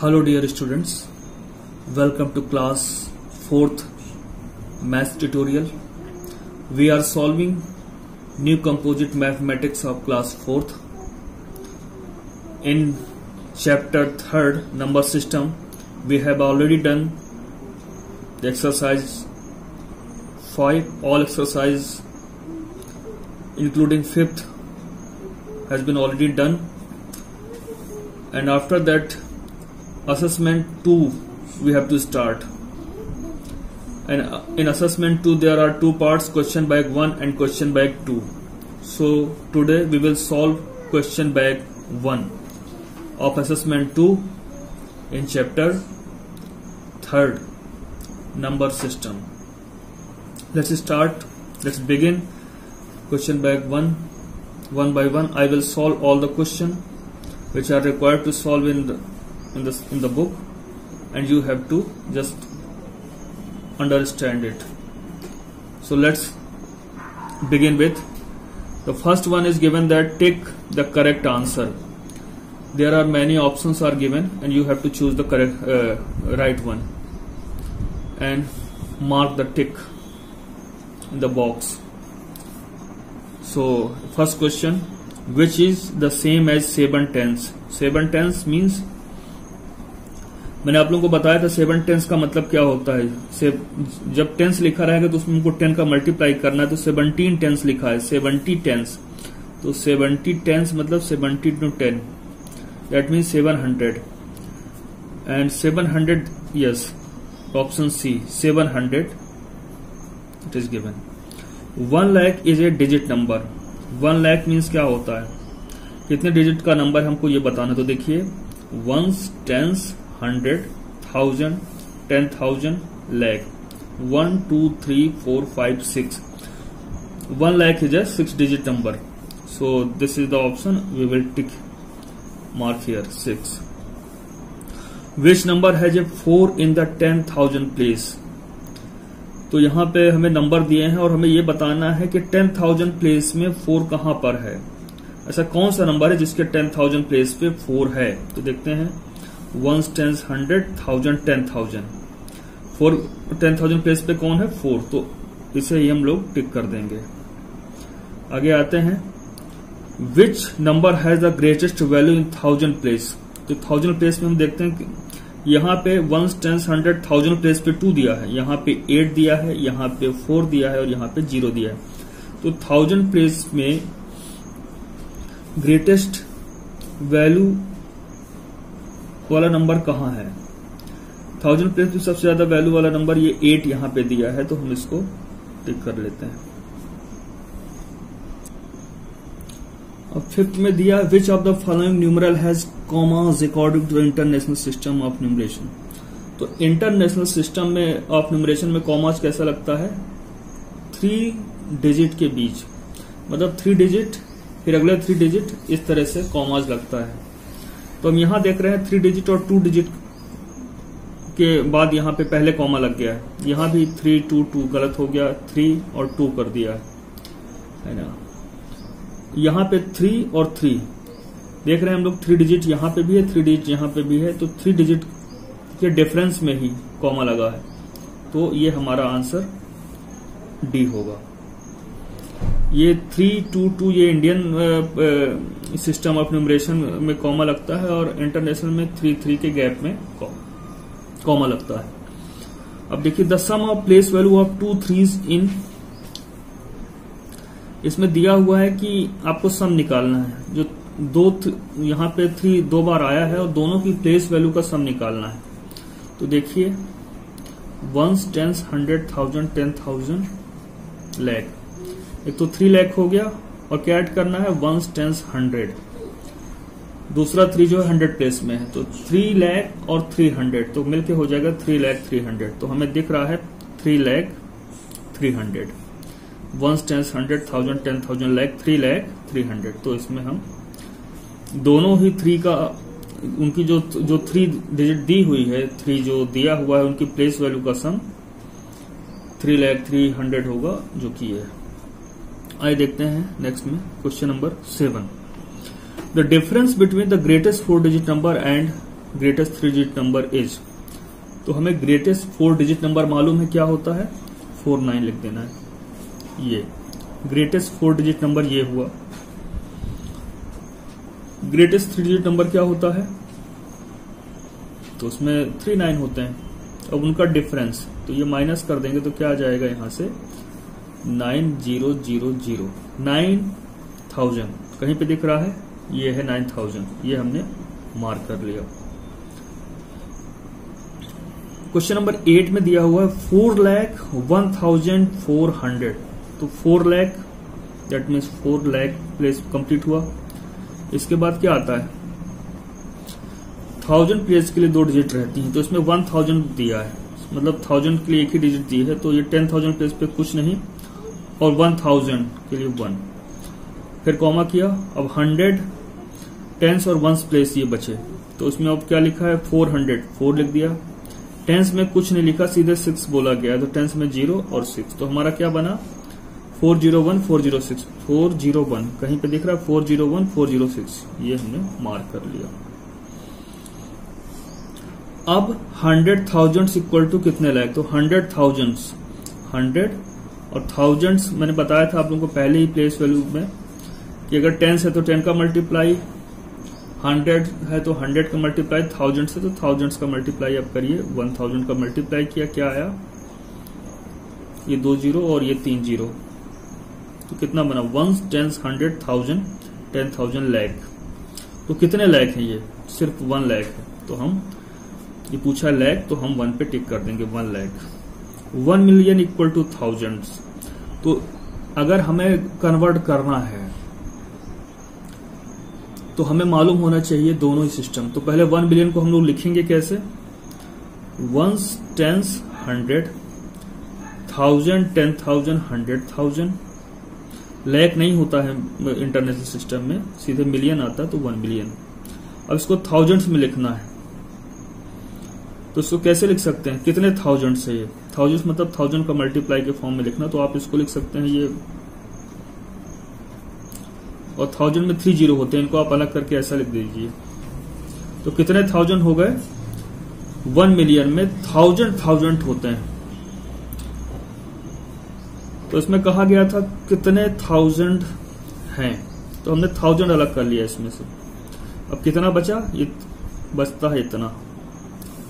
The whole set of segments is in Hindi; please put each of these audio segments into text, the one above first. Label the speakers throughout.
Speaker 1: Hello dear students, welcome to class 4th math tutorial. We are solving new composite mathematics of class 4th. In chapter 3rd number system, we have already done the exercise 5. All exercise including 5th has been already done, and after that assessment 2 we have to start. And in assessment 2 there are two parts, question bank 1 and question bank 2. So today we will solve question bank 1 of assessment 2 in chapter 3rd number system. Let's start. Let's begin question bank 1 by one. I will solve all the questions which are required to solve in the book, and you have to just understand it. So let's begin with the first one. Is given that tick the correct answer. There are many options are given and you have to choose the correct right one and mark the tick in the box. So first question, which is the same as 7 tenths? 7 tenths means, मैंने आप लोगों को बताया था 7 टेंस का मतलब क्या होता है. जब टेंस लिखा रहेगा तो उसमें हमको 10 का मल्टीप्लाई करना है, तो 17 टेंस लिखा है, 70 टेंस. तो 70 टेंस मतलब 70 into 10, that means 700. And 700, yes, option C 700 it is given. 1 lakh is a digit number. 1 lakh means क्या होता है, कितने डिजिट का नंबर हमको ये बताना. तो देखिए, once, tense, 100, 1000, 10,000, lakh. 1, 2, 3, 4, 5, 6. 1 lakh is a 6-digit number. So this is the option. We will tick mark here 6. Which number has a 4 in the 10,000 place? तो यहाँ पे हमें नंबर दिए हैं और हमें ये बताना है कि 10,000 प्लेस में 4 कहाँ पर है. ऐसा कौन सा नंबर है जिसके 10,000 प्लेस पे 4 है. तो देखते हैं, 1 10 100, 1000 10,000. 4 10,000 प्लेस पे कौन है, 4. तो इसे ही हम लोग टिक कर देंगे. आगे आते हैं, which number has the greatest value in 1000 place. तो 1000 प्लेस में हम देखते हैं कि यहाँ पे 1 10 100 1000 प्लेस पे 2 दिया है, यहाँ पे 8 दिया है, यहाँ पे 4 दिया है और यहाँ पे 0 दिया है. तो 1000 प्लेस में ग्रेटेस्ट वैल्यू वाला नंबर कहाँ है. 1000 प्लेस में सबसे ज्यादा वैल्यू वाला नंबर ये 8 यहाँ पे दिया है, तो हम इसको टिक कर लेते हैं. अब 5th में दिया, which of the following numeral has commas according to the international system of numeration. तो इंटरनेशनल सिस्टम में ऑफ न्यूमरेशन में कॉमास कैसा लगता है, 3 डिजिट के बीच, मतलब 3 डिजिट फिर अगले 3 डिजिट, इस तरह से कॉमास लगता है. तो हम यहां देख रहे हैं 3 डिजिट और 2 डिजिट के बाद यहां पे पहले कॉमा लग गया है. यहां भी 3 2 2 गलत हो गया, 3 और 2 कर दिया है ना. यहां पे 3 और 3 देख रहे हैं हम लोग, 3 डिजिट यहां पे भी है, 3 डिजिट यहां पे भी है, तो 3 डिजिट के डिफरेंस में ही कॉमा लगा है. तो ये हमारा आंसर डी होगा. ये 3 2 2 ये इंडियन सिस्टम ऑफ न्यूमरेशन में कॉमा लगता है और इंटरनेशनल में 3 3 के गैप में कॉमा लगता है. अब देखिए, the sum of place value of 2 3s in, इसमें दिया हुआ है कि आपको सम निकालना है. जो यहाँ पे 3 2 बार आया है और दोनों की प्लेस वैल्यू का सम निकालना है. तो देखिए, 1 10 100 1000 10,000 lakh. एक तो 3 लाख हो गया और क्या ऐड करना है, 1 10 100. दूसरा 3 जो है 100 प्लेस में है, तो 3 लाख और 300 तो मिलके हो जाएगा 3 लाख 300. तो हमें दिख रहा है 3 लाख 300. 1 10 100 1000 10,000 lakh, 3 लाख 300. तो इसमें हम दोनों ही 3 का, उनकी जो 3 डिजिट दी हुई है, 3 जो दिया हुआ है, उनकी प्लेस वैल्यू का सम 3 लाख 300 होगा, जो कि है. आइए देखते हैं नेक्स्ट में question number 7. The difference between the greatest 4-digit number and greatest 3 digit number is, तो हमें ग्रेटेस्ट 4 डिजिट नंबर मालूम है क्या होता है, 49 लिख देना है। ये ग्रेटेस्ट 4 डिजिट नंबर ये हुआ। ग्रेटेस्ट 3 डिजिट नंबर क्या होता है, तो उसमें 39 होते हैं। अब उनका डिफरेंस, तो ये माइनस कर देंगे तो क्या आ जाएगा यहां से 9000, 9000 कहीं पे दिख रहा है, ये है 9000, ये हमने मार्क कर लिया। क्वेश्चन नंबर 8 में दिया हुआ है 4,01,400, तो 4 lakh that means 4 lakh place complete हुआ। इसके बाद क्या आता है, 1000 प्लेस के लिए 2 डिजिट रहती हैं, तो इसमें 1000 दिया है, मतलब 1000 के लिए एक ही डिजिट दी है, तो ये 10,000 प्लेस पे कुछ नहीं, और 1000 के लिए 1, फिर कॉमा किया। अब 100 टेंस और वंस प्लेस ये बचे, तो उसमें अब क्या लिखा है 400, 4 लिख दिया। टेंस में कुछ नहीं लिखा, सीधे 6 बोला गया, तो टेंस में 0 और 6, तो हमारा क्या बना 401, 406, 401 कहीं पे दिख रहा है 401, 406, ये हमने मार्क कर लिया। अब 100,000 इक्वल टू कितने लाख, तो 100,000 100 और थाउजेंड्स मैंने बताया था आप लोगों को पहले ही प्लेस वैल्यू में कि अगर 10 है तो 10 का मल्टीप्लाई, 100 है तो 100 का मल्टीप्लाई, 1000 से तो थाउजेंड्स का मल्टीप्लाई अब करिए। 1000 का मल्टीप्लाई किया, क्या आया, ये 2 0 और ये 3 0, तो कितना बना 1 10 100 1000 10,000 लाख। तो कितने लाख हैं, ये सिर्फ 1 लाख है, तो हम ये पूछा लाख, तो हम 1 पे टिक कर देंगे 1 lakh. 1 million equal two thousands, तो अगर हमें कन्वर्ट करना है तो हमें मालूम होना चाहिए दोनों ही सिस्टम। तो पहले 1 मिलियन को हम लोग लिखेंगे कैसे, 1 10 100 1000 10,000 100,000, लाख नहीं होता है इंटरनेशनल सिस्टम में, सीधे मिलियन आता है, तो 1 मिलियन। अब इसको थाउजेंड्स में लिखना है, तो इसको कैसे लिख सकते हैं, कितने थाउजेंड्स है ये, थाउजेंड्स मतलब 1000 का मल्टीप्लाई के फॉर्म में लिखना, तो आप इसको लिख सकते हैं ये, और 1000 में 3 0 होते हैं, इनको आप अलग करके ऐसा लिख दीजिए। तो कितने 1000 हो गए, 1 मिलियन में 1000 होते हैं, तो इसमें कहा गया था कितने 1000 हैं, तो हमने 1000 अलग कर लिया इसमें से। अब कितना बचा, ये बचता है इतना,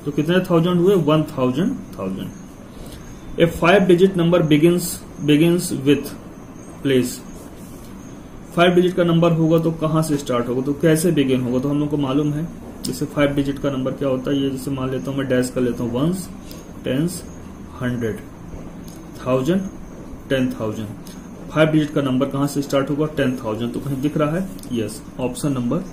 Speaker 1: तो कितने 1000 हुए 1000। ए 5 digit number begins with place, 5 digit का नंबर होगा तो कहां से स्टार्ट होगा, तो कैसे बिगिन होगा, तो हम लोग को मालूम है। जैसे 5 डिजिट का नंबर क्या होता है, ये जैसे मान लेता हूं मैं, डैश कर लेता हूं 1 10 100 1000 10,000। 5 डिजिट का नंबर कहां से स्टार्ट होगा, 10,000, तो कहीं दिख रहा है, yes, option number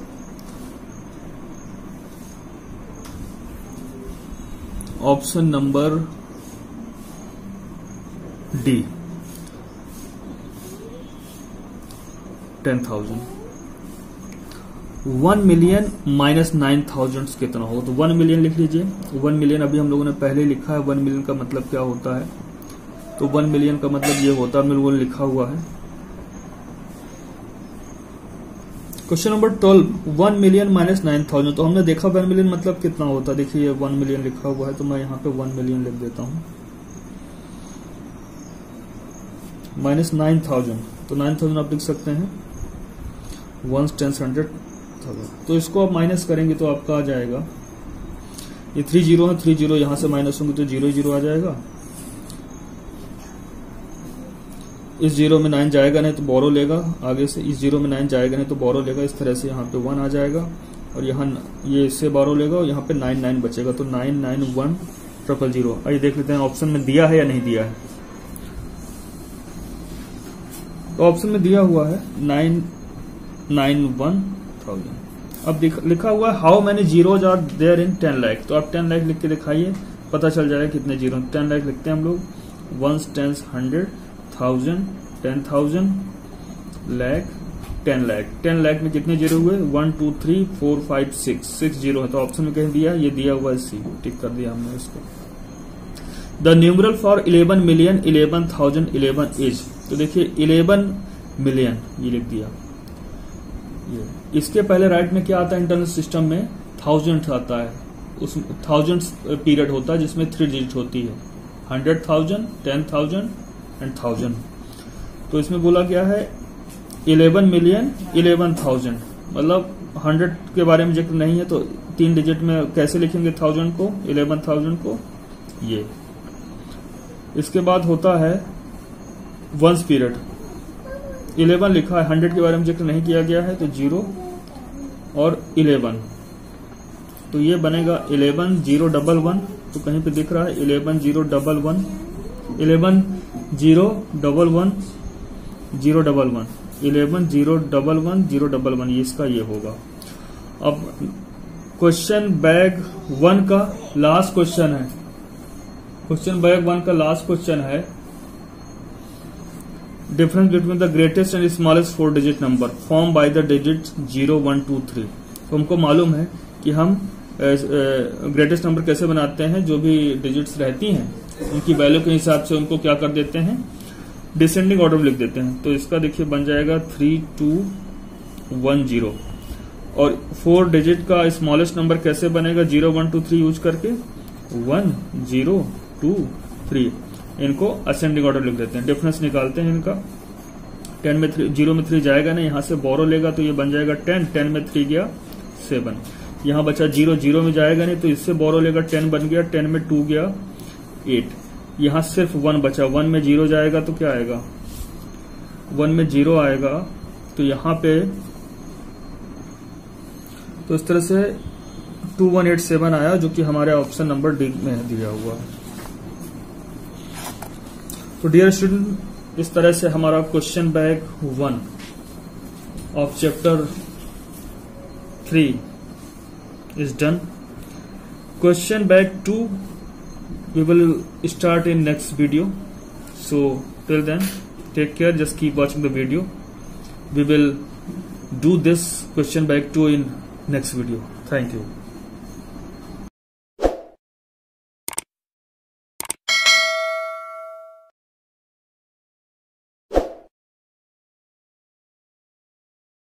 Speaker 1: D 10,000। 1 million minus 9,000 कितना होगा, तो 1 मिलियन लिख लीजिए। 1 मिलियन अभी हम लोगों ने पहले लिखा है, 1 मिलियन का मतलब क्या होता है, तो 1 मिलियन का मतलब ये होता है, हम लोगों ने लिखा हुआ है। क्वेश्चन नंबर 12, 1 मिलियन माइनस 9,000, तो हमने देखा 1 मिलियन मतलब कितना होता है, देखिए 1 मिलियन लिखा हुआ है, तो मैं यहाँ पे 1 मिलियन लिख देता हूँ, माइनस 9,000, तो 9,000 आप लिख सकते हैं 1 10 100,000, तो इसको आप माइनस करेंगे तो आपका आ जाएगा, ये 3 0 है, 3 0 यहां से माइनस होंगे तो 0 0 आ जाएगा, इस 0 में 9 जाएगा नहीं तो बोरो लेगा, आगे से इस 0 में 9 जाएगा नहीं तो बोरो लेगा, इस तरह से यहाँ पे 1 आ जाएगा, और यहाँ ये इससे बोरो लेगा, और यहाँ पे 9 9 बचेगा, तो 9 9 1 000। आइए देख लेते हैं ऑप्शन में दिया है या नहीं दिया है, तो ऑप्शन में दिया हुआ है 991,000। अब लिखा हुआ है how many zeros are there in 10 lakh, तो आप 10 लाख लिख के दिखाइए, पता चल जाएगा कितने जीरो। 10 लाख लिखते हैं हम लोग, 1 10 100 1000 10,000 लाख 10 लाख। 10 लाख में कितने जीरो हुए, 1 2 3 4 5 6 जीरो है, तो ऑप्शन में कहीं दिया, ये दिया हुआ है सी, टिक कर दिया हमने इसको। The numeral for 11 million 11,011 is, तो देखिए 11 मिलियन ये लिख दिया, ये इसके पहले राइट में क्या आता है इंटरनल सिस्टम में, 1000 आता है, उस 1000 पीरियड होता है जिसमें 3 डिजिट होती है, 100,000, 10,000 एंड 1000। तो इसमें बोला गया है 11,11,000, मतलब 100 के बारे में जिक्र नहीं है, तो 3 डिजिट में कैसे लिखेंगे 1000 को, 11,000 को, ये। इसके बाद होता है वंस पीरियड, 11 लिखा है, 100 के बारे में जिक्र नहीं किया गया है, तो 0 और 11, तो ये बनेगा 11,011, तो कहीं पे दिख रहा है 11,011, 11,011, 011, 11,011, ये इसका ये होगा। अब क्वेश्चन बैग 1 का लास्ट क्वेश्चन है, क्वेश्चन बैग 1 का लास्ट क्वेश्चन है, difference between the greatest and smallest 4 digit number form by the digit 0, 1, 2, 3। तो हमको मालूम है कि हम ग्रेटेस्ट नंबर कैसे बनाते हैं, जो भी डिजिट्स रहती हैं उनकी वैल्यू के हिसाब से उनको क्या कर देते हैं, डिसेंडिंग ऑर्डर में लिख देते हैं। तो इसका देखिए बन जाएगा 3210, और 4 डिजिट का स्मॉलेस्ट नंबर कैसे बनेगा, 0, 1, 2, 3 यूज करके 1, 0, 2, 3, इनको असेंडिंग ऑर्डर लिख देते हैं। डिफरेंस निकालते हैं इनका, 10 में 3, 0 में 3 जाएगा नहीं, यहां से बोरो लेगा तो ये बन जाएगा 10, 10 में 3 गया 7, यहां बचा 0, 0 में जाएगा नहीं तो इससे बोरो लेगा, 10 बन गया, 10 में 2 गया 8, यहां सिर्फ 1 बचा, 1 में 0 जाएगा तो क्या आएगा, 1 में 0 आएगा, तो यहां पे तो इस तरह से 2187 आया, जो कि हमारे ऑप्शन नंबर डी में दिया हुआ है। तो डियर स्टूडेंट, इस तरह से हमारा question bag 1 of chapter 3 is done. Question bag 2 we will start in next video. So till then, take care, just keep watching the video. We will do this question bag 2 in next video. Thank you.